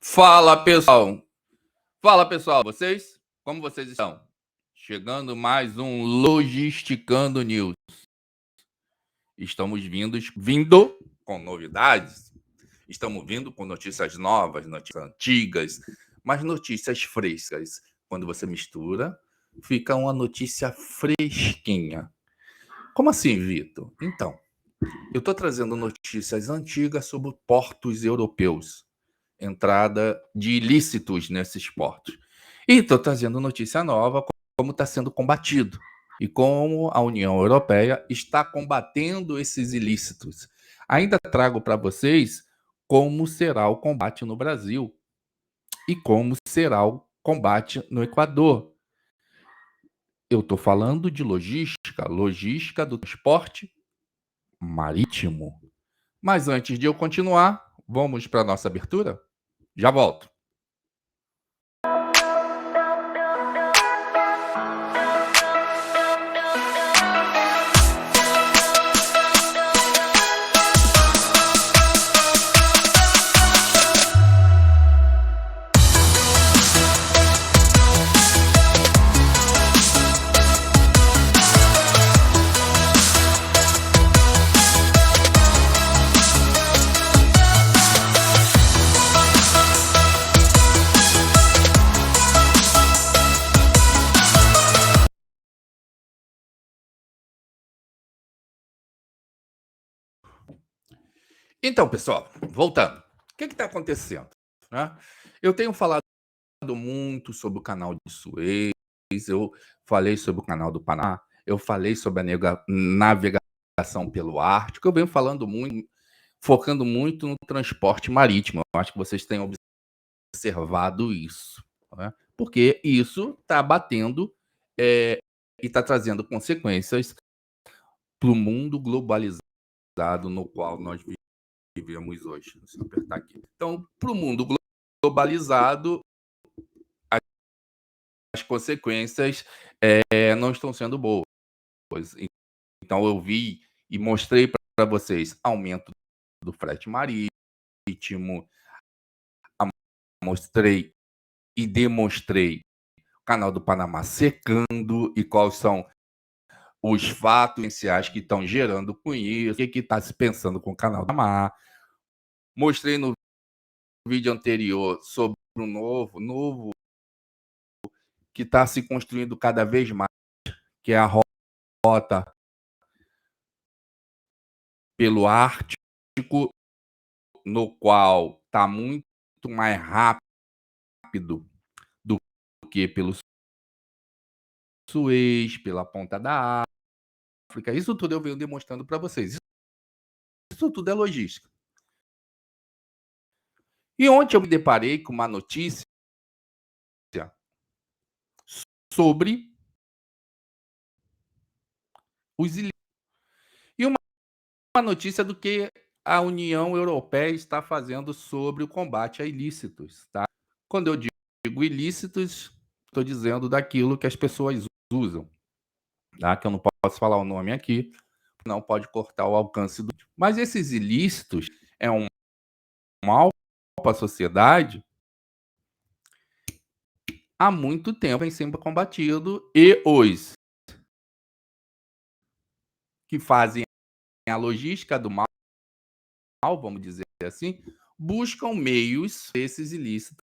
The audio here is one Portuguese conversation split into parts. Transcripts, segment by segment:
Fala pessoal, vocês? Como vocês estão? Chegando mais um Logisticando News. Estamos vindo com novidades. Estamos vindo com notícias novas, notícias antigas, mas notícias frescas. Quando você mistura, fica uma notícia fresquinha. Como assim, Vitor? Então, eu estou trazendo notícias antigas sobre portos europeus, entrada de ilícitos nesses portos. E estou trazendo notícia nova, como está sendo combatido e como a União Europeia está combatendo esses ilícitos. Ainda trago para vocês como será o combate no Brasil e como será o combate no Equador. Eu estou falando de logística do transporte marítimo. Mas antes de eu continuar, vamos para a nossa abertura? Já volto. Então, pessoal, voltando. O que está acontecendo? Né? Eu tenho falado muito sobre o canal de Suez, eu falei sobre o canal do Panamá, eu falei sobre a navegação pelo Ártico, eu venho falando muito, focando muito no transporte marítimo. Eu acho que vocês têm observado isso, né? Porque isso está batendo e está trazendo consequências para o mundo globalizado no qual nós vivemos hoje. Deixa eu apertar aqui. Então, para o mundo globalizado, as consequências não estão sendo boas. Então, eu vi e mostrei para vocês aumento do frete marítimo, mostrei e demonstrei o canal do Panamá secando e quais são os fatos iniciais que estão gerando com isso, o que está se pensando com o canal do Panamá. Mostrei no vídeo anterior sobre o novo que está se construindo cada vez mais, que é a rota pelo Ártico, no qual está muito mais rápido do que pelo Suez, pela Ponta da África. Isso tudo eu venho demonstrando para vocês. Isso tudo é logística. E ontem eu me deparei com uma notícia sobre os ilícitos. E uma notícia do que a União Europeia está fazendo sobre o combate a ilícitos. Tá? Quando eu digo ilícitos, estou dizendo daquilo que as pessoas usam. Tá? Que eu não posso falar o nome aqui, não pode cortar o alcance do. Mas esses ilícitos é um mal para a sociedade há muito tempo em sempre combatido, e os que fazem a logística do mal, vamos dizer assim, buscam meios esses ilícitos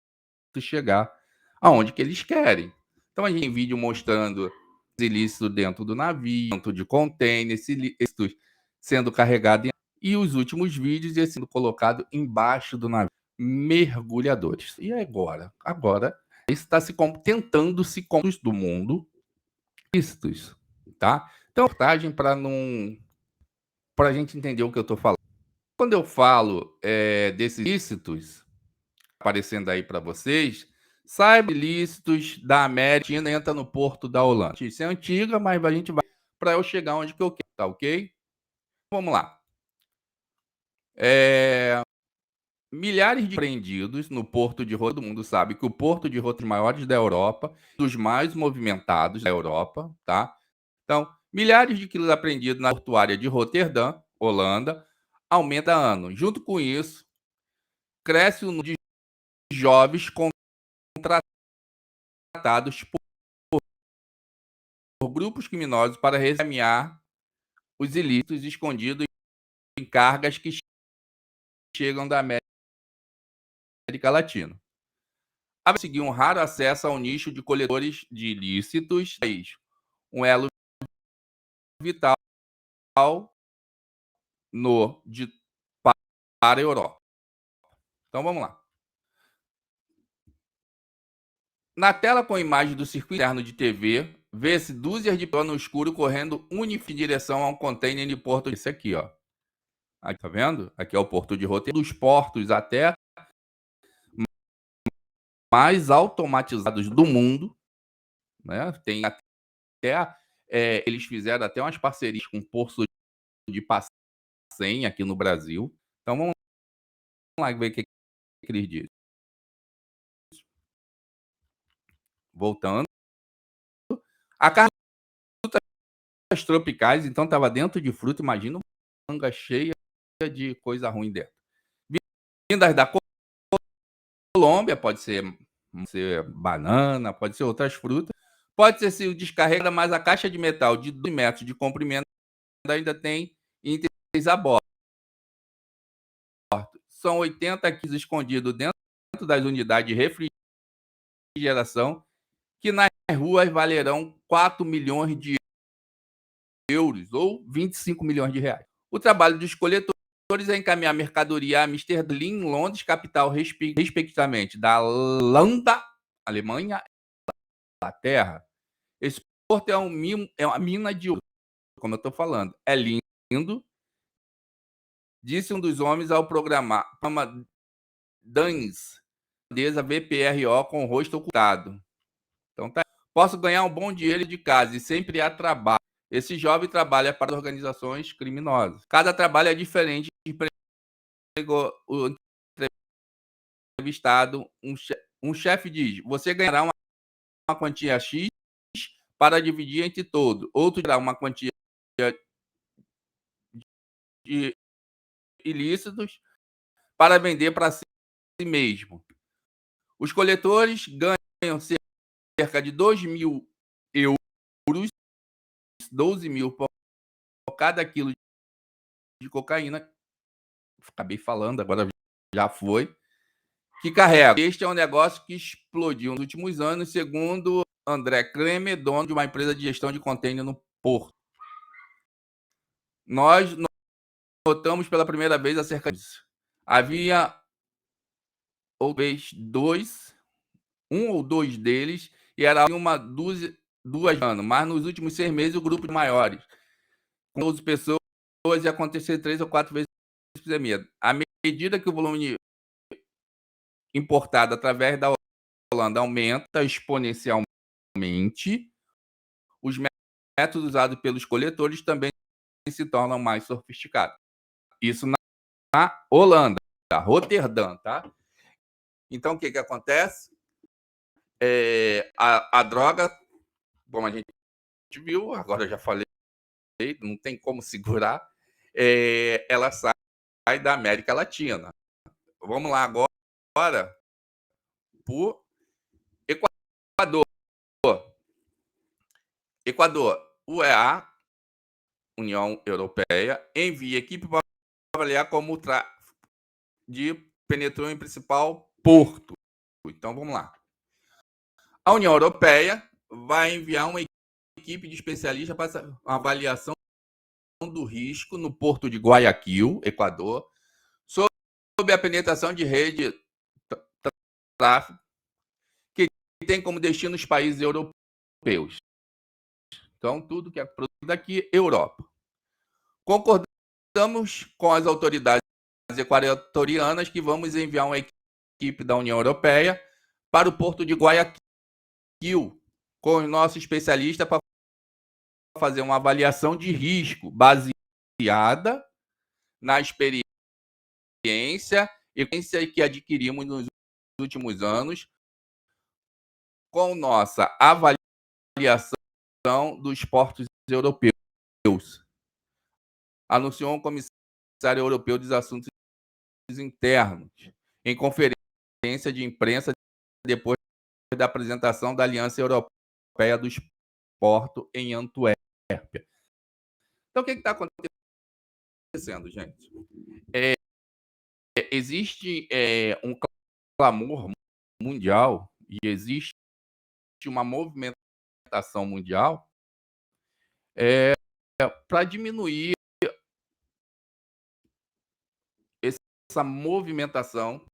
chegar aonde que eles querem. Então a gente tem vídeo mostrando ilícitos dentro do navio, dentro de containers, ilícitos sendo carregado e os últimos vídeos sendo colocado embaixo do navio, mergulhadores. E agora? Agora está tentando se do mundo ilícitos, tá? Então, reportagem para a gente entender o que eu estou falando. Quando eu falo desses ilícitos aparecendo aí para vocês, saiba ilícitos da América entra no porto da Holanda. Isso é antiga, mas a gente vai para eu chegar onde que eu quero, tá ok? Vamos lá. Milhares de apreendidos no porto de Rotterdam. Todo mundo sabe que o porto de Rotterdam é um dos maiores da Europa, dos mais movimentados da Europa, tá? Então, milhares de quilos apreendidos na portuária de Roterdã, Holanda, aumenta ano. Junto com isso, cresce o número de jovens contratados por grupos criminosos para resemear os ilícitos escondidos em cargas que chegam da América Latina. A conseguir um raro acesso ao nicho de coletores de ilícitos, um elo vital para a Europa. Então vamos lá. Na tela com a imagem do circuito interno de TV, vê-se dúzias de pessoas no escuro correndo em direção a um container de porto. Esse aqui, ó. Aqui, tá vendo? Aqui é o porto de Rotterdam. Dos portos até mais automatizados do mundo, né? Tem até eles fizeram até umas parcerias com o Porto de Passem aqui no Brasil. Então vamos lá ver o que eles dizem. Voltando. A carga de frutas tropicais, então, estava dentro de fruta. Imagina uma manga cheia de coisa ruim dentro. Vindas da Colômbia, pode ser banana, pode ser outras frutas. Pode ser sido descarregada, mas a caixa de metal de 2 metros de comprimento ainda tem itens a bordo. São 80 quilos escondidos dentro das unidades de refrigeração, que nas ruas valerão 4 milhões de euros ou 25 milhões de reais. O trabalho dos coletores é encaminhar mercadoria a Amsterdã, Londres, capital respectivamente da Holanda, Alemanha e Inglaterra. Esse porto é uma mina de ouro, como eu estou falando. É lindo, disse um dos homens ao programa Dans, VPRO com o rosto ocultado. Então tá. Posso ganhar um bom dinheiro de casa e sempre há trabalho. Esse jovem trabalha para organizações criminosas. Cada trabalho é diferente. O entrevistado, um chefe diz: você ganhará uma quantia X para dividir entre todos. Outro terá uma quantia de ilícitos para vender para si mesmo. Os coletores ganham cerca de 2 mil euros, 12 mil por cada quilo de cocaína. Acabei falando, agora já foi. Que carrega. Este é um negócio que explodiu nos últimos anos, segundo André Kremer, dono de uma empresa de gestão de contêiner no Porto. Nós notamos pela primeira vez acerca disso. Havia talvez um ou dois deles, e era duas anos, mas nos últimos 6 meses o grupo de maiores, com 12 pessoas, ia acontecer 3 ou 4 vezes por mês. À medida que o volume importado através da Holanda aumenta exponencialmente, os métodos usados pelos coletores também se tornam mais sofisticados. Isso na Holanda, Rotterdam, tá? Então, o que acontece? A droga, como a gente viu, agora eu já falei, não tem como segurar, ela sai da América Latina. Vamos lá agora para o Equador. Equador, UEA, União Europeia, envia equipe para avaliar como o tráfico penetrou em principal porto. Então, vamos lá. A União Europeia vai enviar uma equipe de especialistas para a avaliação do risco no porto de Guayaquil, Equador, sob a penetração de rede tráfico que tem como destino os países europeus. Então, tudo que é produzido aqui, Europa. Concordamos com as autoridades equatorianas que vamos enviar uma equipe da União Europeia para o porto de Guayaquil com o nosso especialista para fazer uma avaliação de risco baseada na experiência que adquirimos nos últimos anos com nossa avaliação dos portos europeus, anunciou o comissário europeu dos assuntos internos em conferência conferência de imprensa depois da apresentação da Aliança Europeia do Esporte em Antuérpia. Então, o que está acontecendo, gente? Existe um clamor mundial e existe uma movimentação mundial para diminuir essa movimentação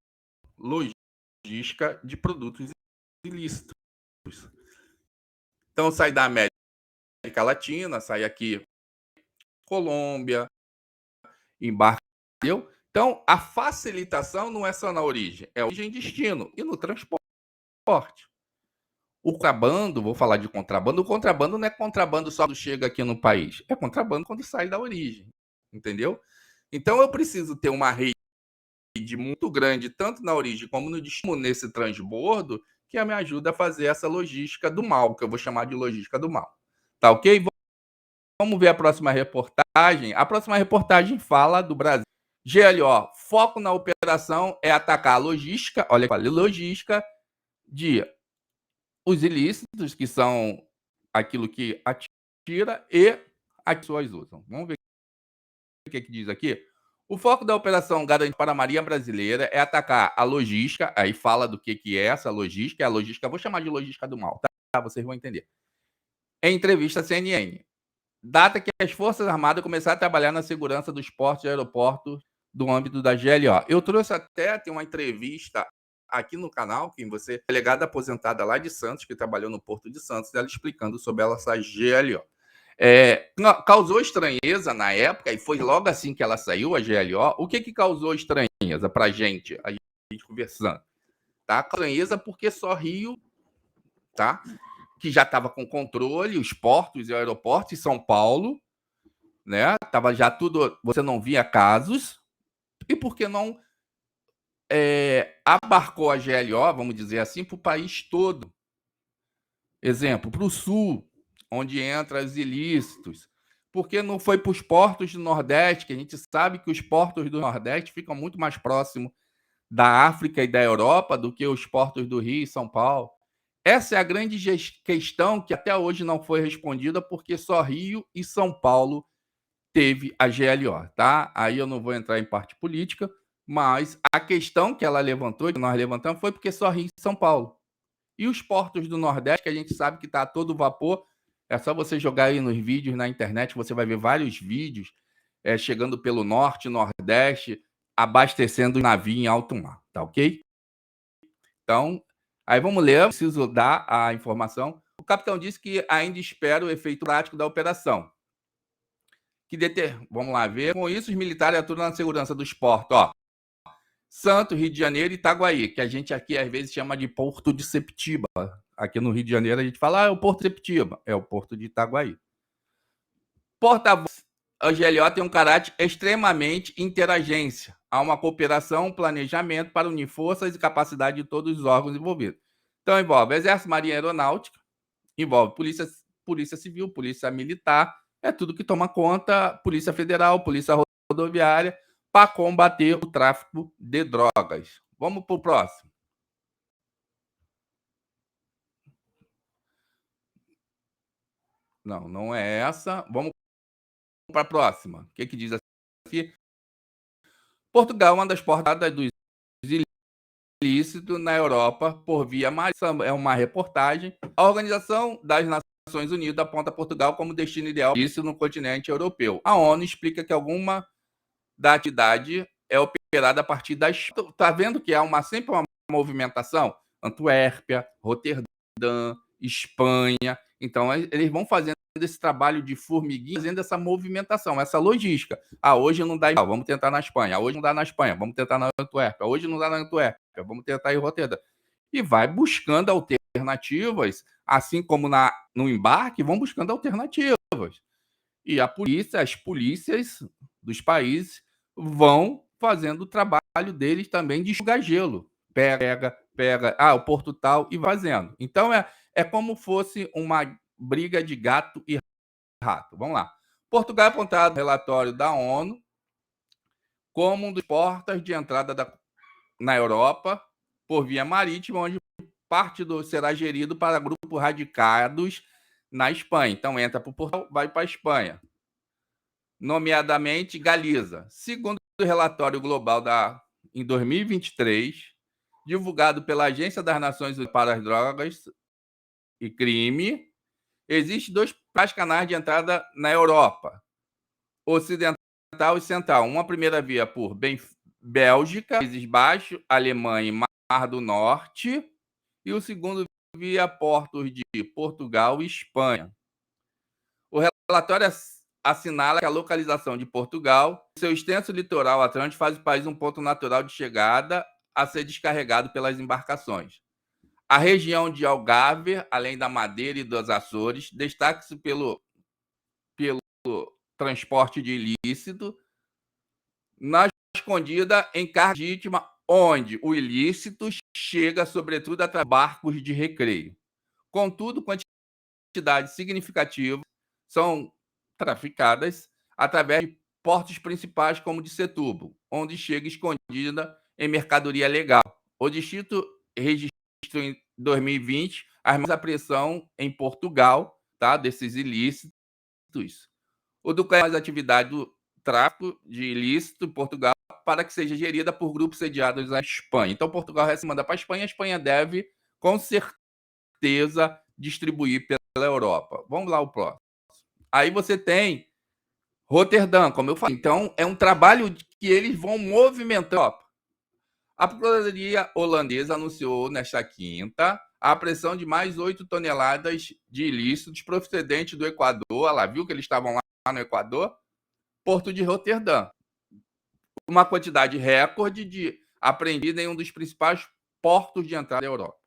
logística de produtos ilícitos. Então, sai da América Latina, sai aqui Colômbia, embarca. Então, a facilitação não é só na origem, é origem e destino e no transporte. O contrabando, vou falar de contrabando, o contrabando não é contrabando só quando chega aqui no país, é contrabando quando sai da origem, entendeu? Então, eu preciso ter uma rede muito grande, tanto na origem como no destino, nesse transbordo, que me ajuda a fazer essa logística do mal, que eu vou chamar de logística do mal. Tá ok? Vamos ver a próxima reportagem. A próxima reportagem fala do Brasil. GLO, foco na operação é atacar a logística, olha, logística de os ilícitos, que são aquilo que atira e as pessoas usam. Vamos ver o que diz aqui. O foco da operação Garante para a Marinha Brasileira é atacar a logística, aí fala do que é essa logística, é a logística, vou chamar de logística do mal, tá? Vocês vão entender. Em entrevista à CNN, data que as Forças Armadas começaram a trabalhar na segurança dos portos e aeroportos do âmbito da GLO. Eu trouxe até, tem uma entrevista aqui no canal, que você, delegada aposentada lá de Santos, que trabalhou no Porto de Santos, ela explicando sobre essa GLO. Causou estranheza na época, e foi logo assim que ela saiu, a GLO. O que causou estranheza para a gente conversando? Tá? Estranheza porque só Rio, tá? Que já estava com controle, os portos e aeroportos, e São Paulo, né? Tava já tudo, você não via casos, e por que não abarcou a GLO, vamos dizer assim, para o país todo? Exemplo, para o sul, onde entra os ilícitos. Por que não foi para os portos do Nordeste, que a gente sabe que os portos do Nordeste ficam muito mais próximos da África e da Europa do que os portos do Rio e São Paulo? Essa é a grande questão que até hoje não foi respondida, porque só Rio e São Paulo teve a GLO, tá? Aí eu não vou entrar em parte política, mas a questão que ela levantou, que nós levantamos, foi porque só Rio e São Paulo. E os portos do Nordeste, que a gente sabe que está a todo vapor, é só você jogar aí nos vídeos na internet, você vai ver vários vídeos chegando pelo Norte, Nordeste, abastecendo o navio em alto mar, tá ok? Então, aí vamos ler, preciso dar a informação. O capitão disse que ainda espera o efeito prático da operação. Vamos lá ver. Com isso, os militares atuam na segurança dos portos. Ó, Santos, Rio de Janeiro e Itaguaí, que a gente aqui às vezes chama de Porto de Septiba. Aqui no Rio de Janeiro a gente fala, é o Porto de Septiba, é o Porto de Itaguaí. Porta-voz, a GLO tem um caráter extremamente interagência. Há uma cooperação, planejamento para unir forças e capacidade de todos os órgãos envolvidos. Então envolve Exército, Marinha Aeronáutica, envolve Polícia Civil, Polícia Militar, é tudo que toma conta, Polícia Federal, Polícia Rodoviária, para combater o tráfico de drogas. Vamos para o próximo. Não, não é essa. Vamos para a próxima. O que diz aqui? Portugal é uma das portadas dos ilícitos na Europa por via marítima. É uma reportagem. A Organização das Nações Unidas aponta Portugal como destino ideal isso no continente europeu. A ONU explica que alguma da atividade é operada a partir das... Está vendo que há sempre uma movimentação? Antuérpia, Roterdã, Espanha. Então, eles vão fazendo esse trabalho de formiguinha, fazendo essa movimentação, essa logística. Hoje não dá igual, vamos tentar na Espanha. Hoje não dá na Espanha, vamos tentar na Antuérpia. Hoje não dá na Antuérpia, vamos tentar em Roterdã. E vai buscando alternativas, assim como no embarque, vão buscando alternativas. E as polícias dos países vão fazendo o trabalho deles também de enxugar gelo. Pega, o porto tal e fazendo. Então, é como fosse uma briga de gato e rato. Vamos lá. Portugal é apontado no relatório da ONU como um dos portas de entrada na Europa por via marítima, onde parte será gerido para grupos radicados na Espanha. Então, entra para Portugal, vai para a Espanha. Nomeadamente, Galiza. Segundo o relatório global em 2023, divulgado pela Agência das Nações Unidas para as Drogas e Crime, existem dois canais de entrada na Europa, ocidental e central. Uma primeira via por Bélgica, Países Baixos, Alemanha e Mar do Norte, e o segundo via portos de Portugal e Espanha. O relatório assinala que a localização de Portugal, seu extenso litoral atlântico, faz do país um ponto natural de chegada a ser descarregado pelas embarcações. A região de Algarve, além da Madeira e dos Açores, destaca-se pelo transporte de ilícito, na escondida em carga legítima, onde o ilícito chega, sobretudo, através de barcos de recreio. Contudo, quantidades significativas são traficadas através de portos principais, como de Setúbal, onde chega escondida em mercadoria legal. O distrito registrou em 2020 a apreensão em Portugal, tá, desses ilícitos. O do mais atividade do tráfico de ilícito em Portugal para que seja gerida por grupos sediados na Espanha. Então, Portugal manda para a Espanha deve, com certeza, distribuir pela Europa. Vamos lá, o próximo. Aí você tem Roterdã, como eu falei. Então, é um trabalho que eles vão movimentando. A Procuradoria holandesa anunciou nesta quinta a apreensão de mais 8 toneladas de ilícitos procedentes do Equador. Olha lá, viu que eles estavam lá no Equador? Porto de Roterdã. Uma quantidade recorde de apreendida em um dos principais portos de entrada da Europa.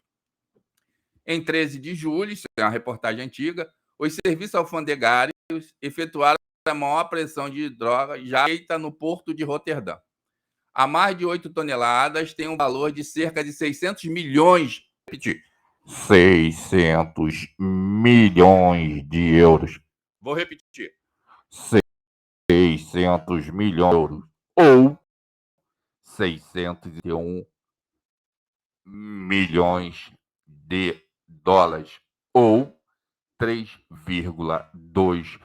Em 13 de julho, isso é uma reportagem antiga, os serviços alfandegários efetuaram a maior apreensão de droga já feita no porto de Roterdã. A mais de 8 toneladas tem um valor de cerca de 600 milhões. 600 milhões de euros. Vou repetir. 600 milhões de euros. Ou 601 milhões de dólares. Ou 3,2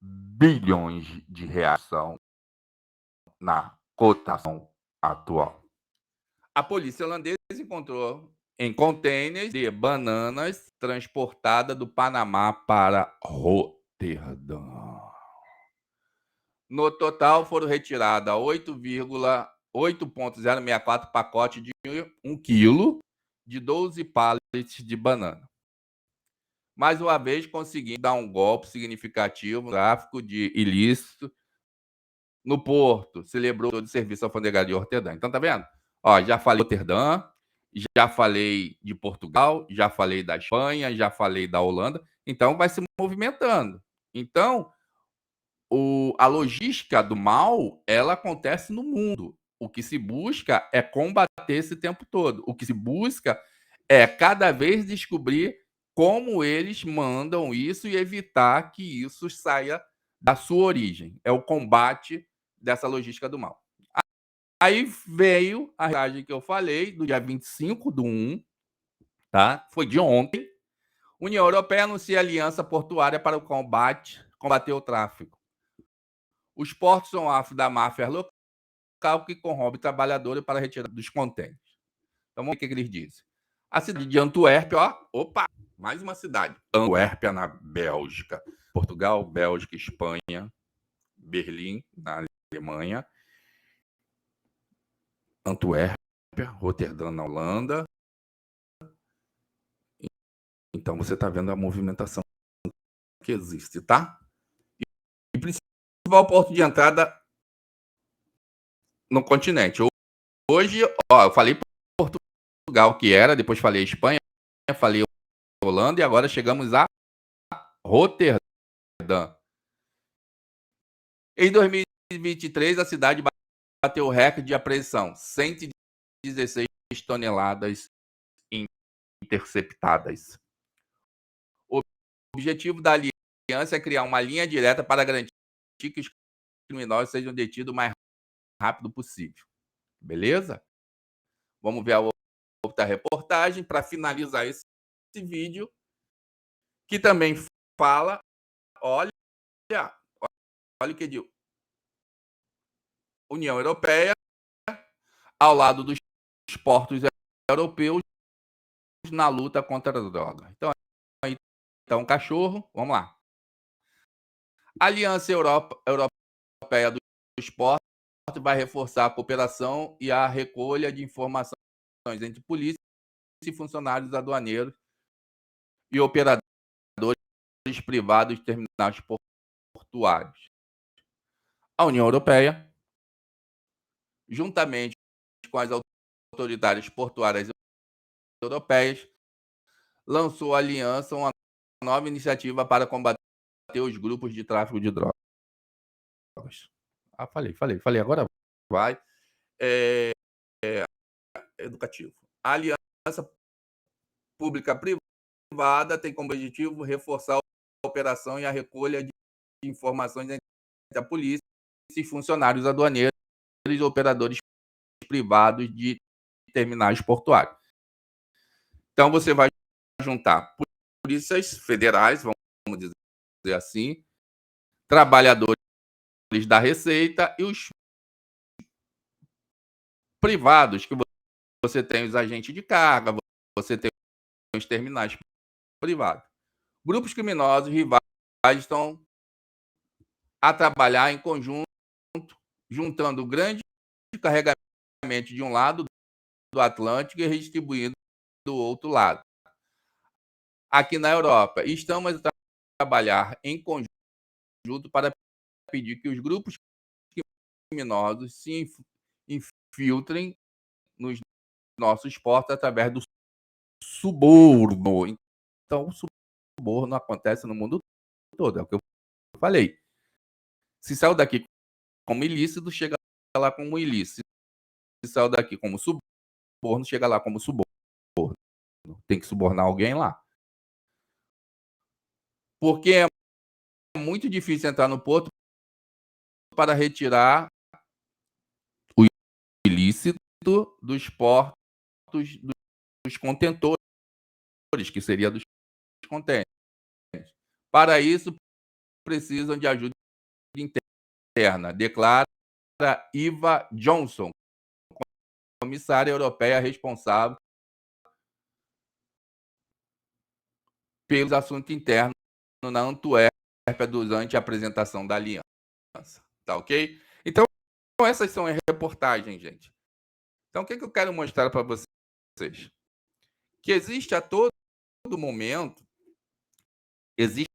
bilhões de reais na cotação atual. A polícia holandesa encontrou em contêineres de bananas transportada do Panamá para Roterdã. No total, foram retiradas 8,064 pacotes de 1 quilo de 12 pallets de banana. Mais uma vez, conseguindo dar um golpe significativo no tráfico de ilícito no Porto. Celebrou todo o serviço alfandegário de Roterdã. Então, tá vendo? Ó, já falei de Roterdã, já falei de Portugal, já falei da Espanha, já falei da Holanda. Então, vai se movimentando. Então, a logística do mal, ela acontece no mundo. O que se busca é combater esse tempo todo. O que se busca é cada vez descobrir como eles mandam isso e evitar que isso saia da sua origem. É o combate dessa logística do mal. Aí veio a reportagem que eu falei, do dia 25/1, tá? Foi de ontem. União Europeia anuncia aliança portuária para o combater o tráfico. Os portos são alvo da máfia local que corrompe trabalhadores para retirar dos contêineres. Então vamos ver o que eles dizem. A cidade de Antuérpia, mais uma cidade. Antuérpia, na Bélgica. Portugal, Bélgica, Espanha, Berlim, na Alemanha. Antuérpia, Roterdã, na Holanda. Então você está vendo a movimentação que existe, tá? E principal porto de entrada no continente. Hoje, eu falei Portugal que era, depois falei Espanha, falei Holanda e agora chegamos a Roterdã. Em 2023, a cidade bateu o recorde de apreensão, 116 toneladas interceptadas. O objetivo da aliança é criar uma linha direta para garantir que os criminosos sejam detidos o mais rápido possível. Beleza? Vamos ver a curta reportagem para finalizar esse vídeo, que também fala, olha o que diz, União Europeia ao lado dos portos europeus na luta contra a droga. Então cachorro, vamos lá. Aliança Europeia dos Portos vai reforçar a cooperação e a recolha de informações entre polícia e funcionários aduaneiros e operadores privados de terminais portuários. A União Europeia, juntamente com as autoridades portuárias europeias, lançou a aliança, uma nova iniciativa para combater os grupos de tráfico de drogas. Falei, agora vai. Educativo. A aliança pública-privada tem como objetivo reforçar a operação e a recolha de informações entre a polícia e funcionários aduaneiros e operadores privados de terminais portuários. Então, você vai juntar polícias federais, vamos dizer assim, trabalhadores da Receita e os privados, que você tem os agentes de carga, você tem os terminais privados. Grupos criminosos rivais estão a trabalhar em conjunto, juntando grande carregamento de um lado do Atlântico e redistribuindo do outro lado. Aqui na Europa, estamos a trabalhar em conjunto para pedir que os grupos criminosos se infiltrem nos nossos portos através do suborno. Então, o suborno acontece no mundo todo, é o que eu falei. Se saiu daqui como ilícito, chega lá como ilícito. Se saiu daqui como suborno, chega lá como suborno. Tem que subornar alguém lá. Porque é muito difícil entrar no porto para retirar o ilícito dos portos, dos contentores, que seria dos contêineres. Para isso, precisam de ajuda interna, declara Eva Johnson, comissária europeia responsável pelos assuntos internos na Antuérpia durante a apresentação da aliança. Tá ok? Então, essas são as reportagens, gente. Então, o que eu quero mostrar para vocês? Que existe a todo momento esses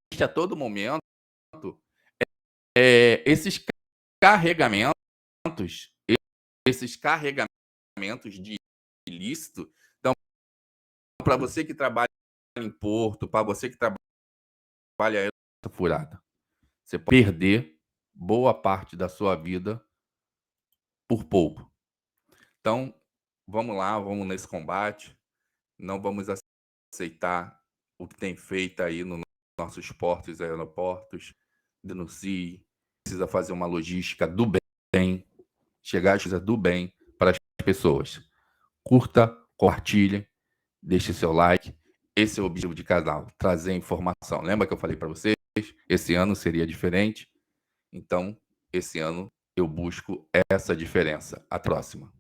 carregamentos de ilícito. Então, para você que trabalha em porto, para você que trabalha em furada, você pode perder boa parte da sua vida por pouco. Então, vamos lá, vamos nesse combate. Não vamos aceitar o que tem feito aí nos nossos portos e aeroportos. Denuncie, precisa fazer uma logística do bem, chegar a coisa do bem para as pessoas. Curta, compartilhe, deixe seu like. Esse é o objetivo de canal, trazer informação. Lembra que eu falei para vocês? Esse ano seria diferente. Então, esse ano eu busco essa diferença. Até a próxima.